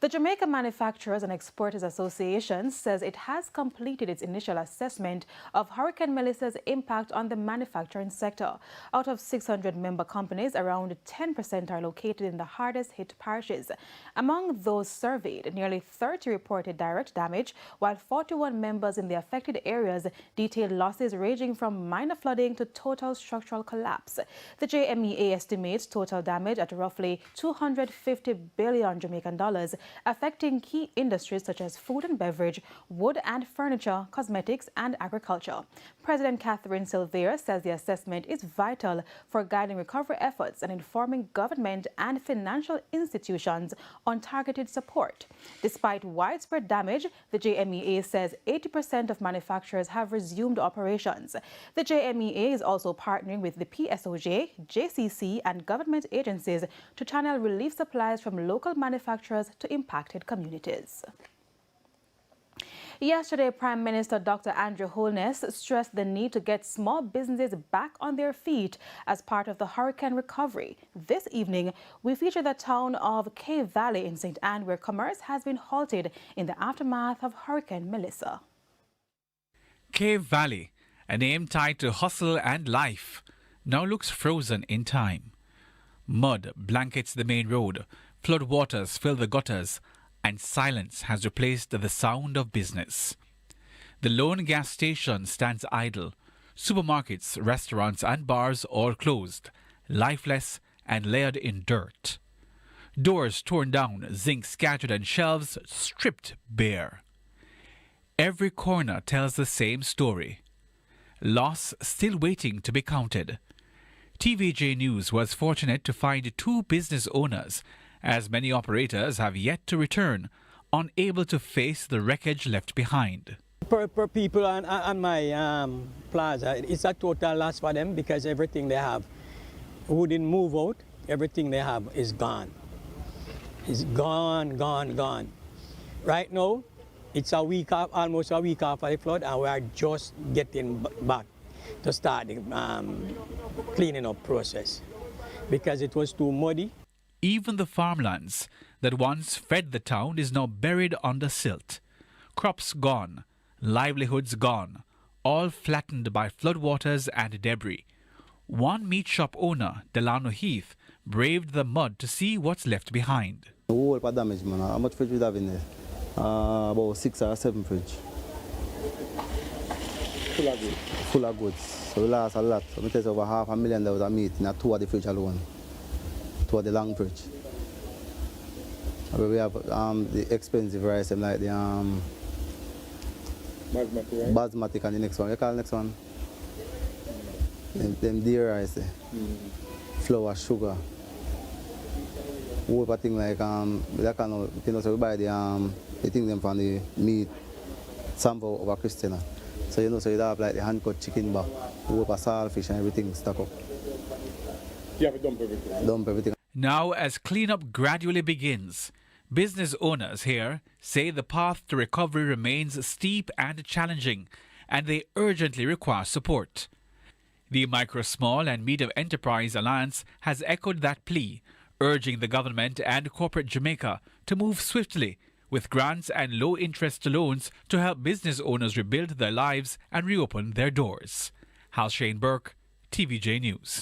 The Jamaica Manufacturers and Exporters Association says it has completed its initial assessment of Hurricane Melissa's impact on the manufacturing sector. Out of 600 member companies, around 10% are located in the hardest hit parishes. Among those surveyed, nearly 30 reported direct damage, while 41 members in the affected areas detailed losses ranging from minor flooding to total structural collapse. The JMEA estimates total damage at roughly 250 billion Jamaican dollars, affecting key industries such as food and beverage, wood and furniture, cosmetics and agriculture. President Catherine Silveira says the assessment is vital for guiding recovery efforts and informing government and financial institutions on targeted support. Despite widespread damage, the JMEA says 80% of manufacturers have resumed operations. The JMEA is also partnering with the PSOJ, JCC and government agencies to channel relief supplies from local manufacturers to impacted communities. Yesterday, Prime Minister Dr. Andrew Holness stressed the need to get small businesses back on their feet as part of the hurricane recovery. This evening, we feature the town of Cave Valley in St. Ann, where commerce has been halted in the aftermath of Hurricane Melissa. Cave Valley, a name tied to hustle and life, now looks frozen in time. Mud blankets the main road, flood waters fill the gutters, and silence has replaced the sound of business. The lone gas station stands idle. Supermarkets, restaurants and bars all closed, lifeless and layered in dirt. Doors torn down, zinc scattered and shelves stripped bare. Every corner tells the same story. Loss still waiting to be counted. TVJ News was fortunate to find two business owners, as many operators have yet to return, unable to face the wreckage left behind. Per people on my plaza, it's a total loss for them because everything they have, who didn't move out, everything they have is gone. It's gone, gone, gone. Right now, it's a week off, almost a week after the flood, and we are just getting back to start the cleaning up process because it was too muddy. Even the farmlands that once fed the town is now buried under silt. Crops gone, livelihoods gone, all flattened by floodwaters and debris. One meat shop owner, Delano Heath, braved the mud to see what's left behind. The whole damage, man. How much fridge we have in there? About 6 or 7 fridge. Full of goods. Full of goods. So we lost a lot. So we take over $500,000 of meat in 2 of the fridge alone. 2 of the long fridge. We have the expensive rice, like the basmati and the next one. You call the next one? Them deer rice, flour, sugar. Whole thing like that kind of thing. So we buy the thing them from the meat sample over Christina. So so you have like the hand cut chicken back, whole saltfish and everything stuck up. You have to dump everything. Dump everything. Now, as cleanup gradually begins, business owners here say the path to recovery remains steep and challenging, and they urgently require support. The Micro, Small and Medium Enterprise Alliance has echoed that plea, urging the government and corporate Jamaica to move swiftly with grants and low-interest loans to help business owners rebuild their lives and reopen their doors. Hal Shane Burke, TVJ News.